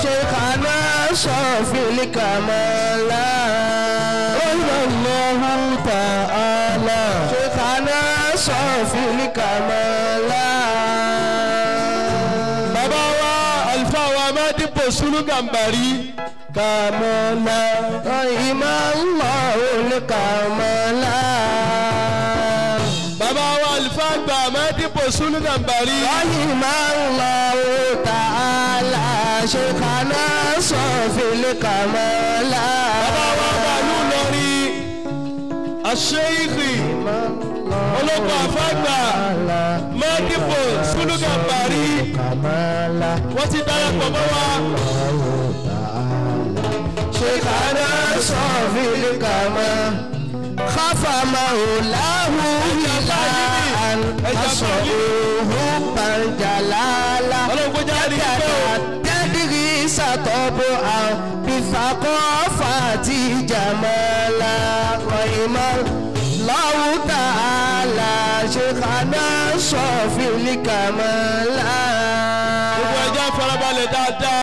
شيخنا صافي الكمال رحمه الله تعالى شيخنا صافي الكمال bàbá wa àlùfáà wa Mádìpọ̀ Sùlù Gàmbàrí kàmọ́lá. رحمه الله الكمال bàbá wa àlùfáà àgbà Mádìpọ̀ Sùlù Gàmbàrí. رحمه الله تعالى شيخنا صافي الكمال bàbá wa bàálù lórí àṣeyìkì olóko àfàgbà Mádìpọ̀ Sùlù Gàmbàrí wọ́n ti darapọ̀ mọ́ wa. شيخنا صافي الكمال خاف مولاه إلى أن أصعوه بالجلالة تدريس طبعا بثقافة جمالا رحمه الله تعالى شيخنا صافي الكمال